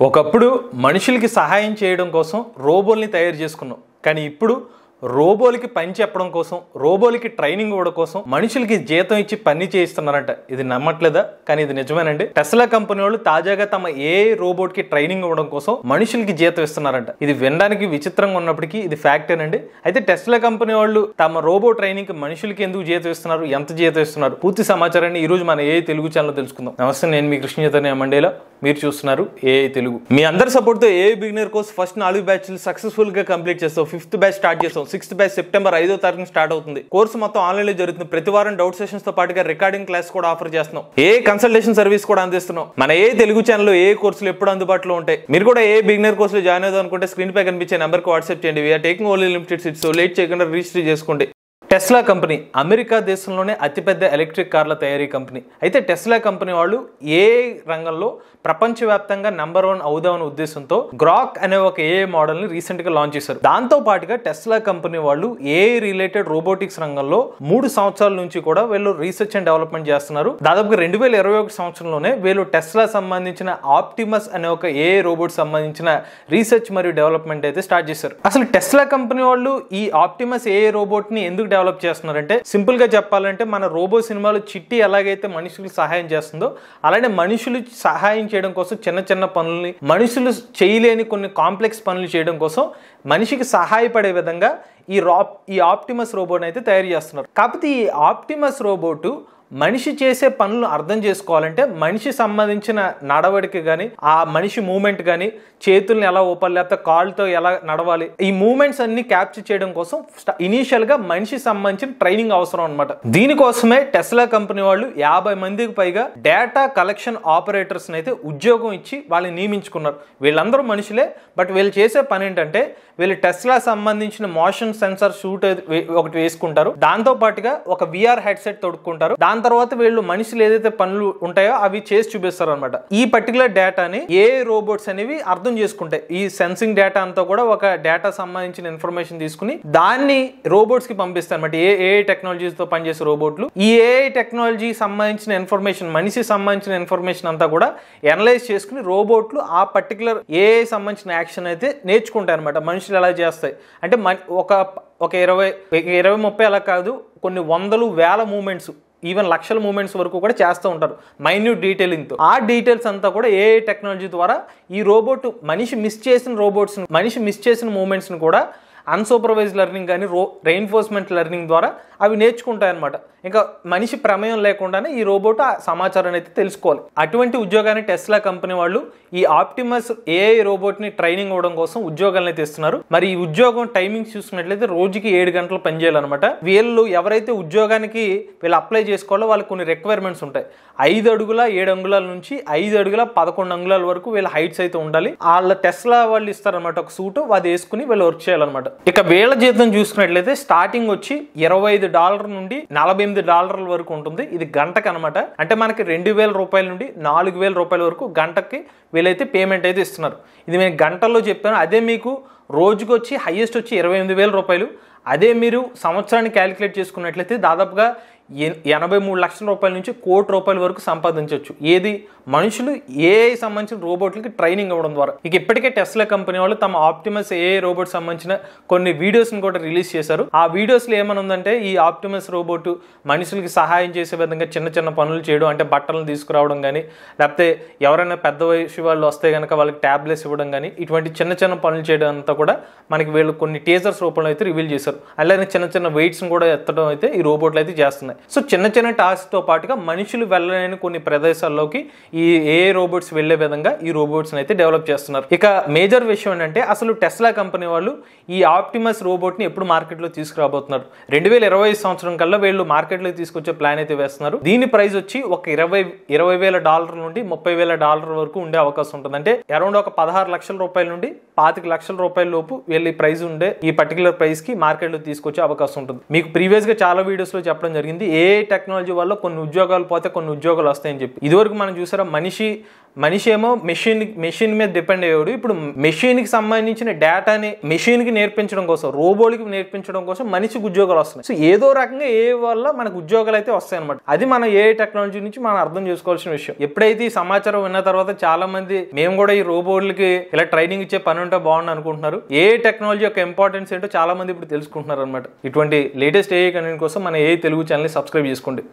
ఒకప్పుడు మనుషులకి సహాయం చేయడం కోసం రోబోల్ని తయారు చేసుకున్నాం. కానీ ఇప్పుడు రోబోలకి పని చెప్పడం కోసం, రోబోలకి ట్రైనింగ్ ఇవ్వడం కోసం మనుషులకి జీతం ఇచ్చి పని చేయిస్తున్నారంట. ఇది నమ్మట్లేదా? కానీ ఇది నిజమేనండి. టెస్లా కంపెనీ వాళ్ళు తాజాగా తమ ఏఐ రోబోట్ కి ట్రైనింగ్ ఇవ్వడం కోసం మనుషులకి జీతం ఇస్తున్నారంట. ఇది వినడానికి విచిత్రంగా ఉన్నప్పటికీ ఇది ఫ్యాక్టేనండి. అయితే టెస్లా కంపెనీ వాళ్ళు తమ రోబో ట్రైనింగ్ కి మనుషులకి ఎందుకు జీతం ఇస్తున్నారు, ఎంత జీతం ఇస్తున్నారు, పూర్తి సమాచారాన్ని ఈ రోజు మన ఏఐ తెలుగు ఛానల్ తెలుసుకుందాం. నమస్తే, నేను మీ కృష్ణ చైతన్య మండేలా. మీరు చూస్తున్నారు ఏఐ తెలుగు. మీ అందరి సపోర్ట్ తో ఏఐ బిగినర్ కోర్స్ ఫస్ట్ 4 బ్యాచ్లు సక్సెస్ఫుల్ గా కంప్లీట్ చేస్తాం. 5th బ్యాచ్ స్టార్ట్ చేస్తాం. 6th బ్యాచ్ సెప్టెంబర్ 5వ తారీఖున స్టార్ట్ అవుతుంది. కోర్సు మొత్తం ఆన్లైన్ లో జరుగుతుంది. ప్రతి వారం డౌట్ సెషన్స్ తో పాటుగా రికార్డింగ్ క్లాస్ కూడా ఆఫర్ చేస్తున్నాం. ఏ కన్సల్టేషన్ సర్వీస్ కూడా అందిస్తున్నాం. మన ఏ తెలుగు ఛానల్ ఏ కోర్సులు ఎప్పుడు అందుబాటులో ఉంటాయి. మీరు కూడా ఏ బిగినర్ కోర్సులో జాయిన్ అవుదాం అనుకుంటే స్క్రీన్ పై కనిపించే నెంబర్ కి వాట్సాప్ చేయండి. We're taking only limited seats. So late చేయకుండా రిజిస్టర్ చేసుకోండి. టెస్లా కంపెనీ అమెరికా దేశంలోనే అతిపెద్ద ఎలక్ట్రిక్ కార్ల తయారీ కంపెనీ. అయితే టెస్లా కంపెనీ వాళ్ళు ఏఐ రంగంలో ప్రపంచవ్యాప్తంగా నంబర్ 1 అవుదామనే ఉద్దేశంతో గ్రాక్ అనే ఒక ఏఐ మోడల్ ని రీసెంట్ గా లాంచ్ చేశారు. దాంతో పాటుగా టెస్లా కంపెనీ వాళ్ళు ఏఐ రిలేటెడ్ రోబోటిక్స్ రంగంలో 3 సంవత్సరాల నుంచి కూడా వీళ్ళు రీసెర్చ్ అండ్ డెవలప్మెంట్ చేస్తున్నారు. దాదాపుగా 2021 సంవత్సరంలోనే వీళ్ళు టెస్లా సంబంధించిన ఆప్టిమస్ అనే ఒక ఏఐ రోబోట్ సంబంధించిన రీసెర్చ్ మరియు డెవలప్మెంట్ అయితే స్టార్ట్ చేశారు. అసలు టెస్లా కంపెనీ వాళ్ళు ఈ ఆప్టిమస్ ఏఐ రోబోట్ ని ఎందుకు డెవలప్ చేస్తున్నారంటే, సింపుల్ గా చెప్పాలంటే మన రోబో సినిమాలో చిట్టి ఎలాగైతే మనుషులకు సహాయం చేస్తుందో అలానే మనుషులు సహాయం చేయడం కోసం చిన్న చిన్న పనుల్ని, మనుషులు చేయలేని కొన్ని కాంప్లెక్స్ పనులు చేయడం కోసం మనిషికి సహాయపడే విధంగా ఈ ఆప్టిమస్ రోబోట్ అయితే తయారు చేస్తున్నారు. కాకపోతే ఈ ఆప్టిమస్ రోబోట్ మనిషి చేసే పనులను అర్థం చేసుకోవాలంటే మనిషి సంబంధించిన నడవడికి కానీ, ఆ మనిషి మూమెంట్ కానీ, చేతుల్ని ఎలా ఊపాలి లేకపోతే కాళ్ళతో ఎలా నడవాలి, ఈ మూమెంట్స్ అన్ని క్యాప్చర్ చేయడం కోసం ఇనీషియల్ గా మనిషి సంబంధించిన ట్రైనింగ్ అవసరం అనమాట. దీనికోసమే టెస్లా కంపెనీ వాళ్ళు 50 మందికి పైగా డేటా కలెక్షన్ ఆపరేటర్స్ అయితే ఉద్యోగం ఇచ్చి వాళ్ళని నియమించుకున్నారు. వీళ్ళందరూ మనుషులే, బట్ వీళ్ళు చేసే పని ఏంటంటే వీళ్ళు టెస్లా సంబంధించిన మోషన్ సెన్సార్ షూట్ ఒకటి వేసుకుంటారు. దాంతో పాటుగా ఒక విఆర్ హెడ్సెట్ తొడుక్కుంటారు. దాని తర్వాత వీళ్ళు మనుషులు ఏదైతే పనులు ఉంటాయో అవి చేసి చూపిస్తారు అనమాట. ఈ పర్టికులర్ డేటాని ఏ రోబోట్స్ అనేవి అర్థం చేసుకుంటాయి. ఈ సెన్సింగ్ డేటా అంతా కూడా ఒక డేటా సంబంధించిన ఇన్ఫర్మేషన్ తీసుకుని దాన్ని రోబోట్స్ కి పంపిస్తాయి అనమాట. ఏఐ టెక్నాలజీతో పనిచేసే రోబోట్లు ఈ ఏఐ టెక్నాలజీ సంబంధించిన ఇన్ఫర్మేషన్, మనిషి సంబంధించిన ఇన్ఫర్మేషన్ అంతా కూడా ఎనలైజ్ చేసుకుని రోబోట్లు ఆ పర్టికులర్ ఏఐ సంబంధించిన యాక్షన్ అయితే నేర్చుకుంటాయి అనమాట. మనుషులు ఎలా చేస్తాయి అంటే ఒక 20-30 అలా కాదు, కొన్ని వందలు వేల మూమెంట్స్, ఈవెన్ లక్షల మూమెంట్స్ వరకు కూడా చేస్తూ ఉంటారు మైన్యూట్ డీటెయిలింగ్తో. ఆ డీటెయిల్స్ అంతా కూడా ఏఐ టెక్నాలజీ ద్వారా ఈ రోబోట్ మనిషి మిస్ చేసిన మూమెంట్స్ని కూడా అన్సూపర్వైజ్డ్ లెర్నింగ్ కానీ రెయిన్ఫోర్స్మెంట్ లెర్నింగ్ ద్వారా అవి నేర్చుకుంటాయన్నమాట. ఇంకా మనిషి ప్రమేయం లేకుండానే ఈ రోబోట్ ఆ సమాచారాన్ని అయితే తెలుసుకోవాలి. అటువంటి ఉద్యోగాన్ని టెస్లా కంపెనీ వాళ్ళు ఈ ఆప్టిమస్ ఏఐ రోబోట్ ని ట్రైనింగ్ ఇవ్వడం కోసం ఉద్యోగాలను అయితే ఇస్తున్నారు. మరి ఈ ఉద్యోగం టైమింగ్స్ చూసుకున్నట్లయితే రోజుకి 7 గంటలు పనిచేయాలన్నమాట. వీళ్ళు ఎవరైతే ఉద్యోగానికి వీళ్ళు అప్లై చేసుకోవాలో వాళ్ళకి కొన్ని రిక్వైర్మెంట్స్ ఉంటాయి. 5 అడుగుల 7 అంగుళాల నుంచి 5 అడుగుల 11 అంగుళాల వరకు వీళ్ళ హైట్స్ అయితే ఉండాలి. వాళ్ళ టెస్లా వాళ్ళు ఇస్తారనమాట ఒక సూట్, అది వేసుకుని వీళ్ళు వర్క్ చేయాలన్నమాట. ఇక వీళ్ళ జీతం చూసుకున్నట్లయితే స్టార్టింగ్ వచ్చి $25 నుండి $48 వరకు ఉంటుంది. ఇది గంటకు అనమాట. అంటే మనకి 2000 రూపాయల నుండి 4000 రూపాయల వరకు గంటకి వీళ్ళైతే పేమెంట్ అయితే ఇస్తున్నారు. ఇది నేను గంటల్లో చెప్పాను. అదే మీకు రోజుకి వచ్చి హైయెస్ట్ వచ్చి 28,000 రూపాయలు. అదే మీరు సంవత్సరాన్ని క్యాలిక్యులేట్ చేసుకున్నట్లయితే దాదాపుగా 83 లక్షల రూపాయల నుంచి ₹1 కోటి వరకు సంపాదించవచ్చు. ఏది మనుషులు ఏఐ సంబంధించిన రోబోట్లకి ట్రైనింగ్ ఇవ్వడం ద్వారా. ఇక ఇప్పటికే టెస్లా కంపెనీ వాళ్ళు తమ ఆప్టిమస్ ఏఐ రోబోట్ సంబంధించిన కొన్ని వీడియోస్ని కూడా రిలీజ్ చేశారు. ఆ వీడియోస్లో ఏమని ఉందంటే ఈ ఆప్టిమస్ రోబోట్ మనుషులకి సహాయం చేసే విధంగా చిన్న చిన్న పనులు చేయడం, అంటే బట్టలను తీసుకురావడం కానీ, లేకపోతే ఎవరైనా పెద్ద వయసు వాళ్ళు వస్తే కనుక వాళ్ళకి ట్యాబ్లెట్స్ ఇవ్వడం కానీ, ఇటువంటి చిన్న చిన్న పనులు చేయడం అంతా కూడా మనకి వీళ్ళు కొన్ని టీజర్స్ రూపంలో అయితే రివీల్ చేశారు. అలానే చిన్న చిన్న వెయిట్స్ని కూడా ఎత్తడం అయితే ఈ రోబోట్లు అయితే చేస్తున్నాయి. సో చిన్న చిన్న టాస్క్ తో పాటుగా మనుషులు వెళ్ళలేని కొన్ని ప్రదేశాల్లోకి ఈ ఏఐ రోబోట్స్ వెళ్లే విధంగా ఈ రోబోట్స్ అయితే డెవలప్ చేస్తున్నారు. ఇక మేజర్ విషయం ఏంటంటే అసలు టెస్లా కంపెనీ వాళ్ళు ఈ ఆప్టిమస్ రోబోట్ ని ఎప్పుడు మార్కెట్ లో తీసుకురాబోతున్నారు. 2025 సంవత్సరం కల్లా వీళ్ళు మార్కెట్ లో తీసుకొచ్చే ప్లాన్ అయితే వేస్తున్నారు. దీని ప్రైస్ వచ్చి ఒక $20,000 నుండి $30,000 వరకు ఉండే అవకాశం ఉంటుంది. అంటే అరౌండ్ ఒక 16 లక్షల రూపాయల నుండి 25 లక్షల రూపాయల లోపు వీళ్ళు ఈ ప్రైస్ ఉండే ఈ పర్టికులర్ ప్రైస్ కి మార్కెట్ లో తీసుకొచ్చే అవకాశం ఉంటుంది. మీకు ప్రీవియస్ గా చాలా వీడియోస్ లో చెప్పడం జరిగింది ఏఐ టెక్నాలజీ వల్ల కొన్ని ఉద్యోగాలు పోతే కొన్ని ఉద్యోగాలు వస్తాయని చెప్పి. ఇదివరకు మనం చూసారా మనిషి మనిషి ఏమో మెషిన్ మీద డిపెండ్ అయ్యాడు. ఇప్పుడు మెషిన్ కి సంబంధించిన డేటాని మెషిన్ కి నేర్పించడం కోసం, రోబోట్కి నేర్పించడం కోసం మనిషికి ఉద్యోగాలు వస్తున్నాయి. సో ఏదో రకంగా ఏ వల్ల మనకు ఉద్యోగాలు అయితే వస్తాయి అనమాట. అది మనం ఏ టెక్నాలజీ నుంచి మనం అర్థం చేసుకోవాల్సిన విషయం. ఎప్పుడైతే ఈ సమాచారం విన్న తర్వాత చాలా మంది మేము కూడా ఈ రోబోట్లకి ఇలా ట్రైనింగ్ ఇచ్చే పని ఉంటే బాగుంది అనుకుంటున్నారు. ఏ టెక్నాలజీ యొక్క ఇంపార్టెన్స్ ఏంటో చాలా మంది ఇప్పుడు తెలుసుకుంటున్నారు అనమాట. ఇటువంటి లేటెస్ట్ ఏఐ కంటెంట్ కోసం మన ఏఐ తెలుగు ఛానల్ ని సబ్స్క్రైబ్ చేసుకోండి.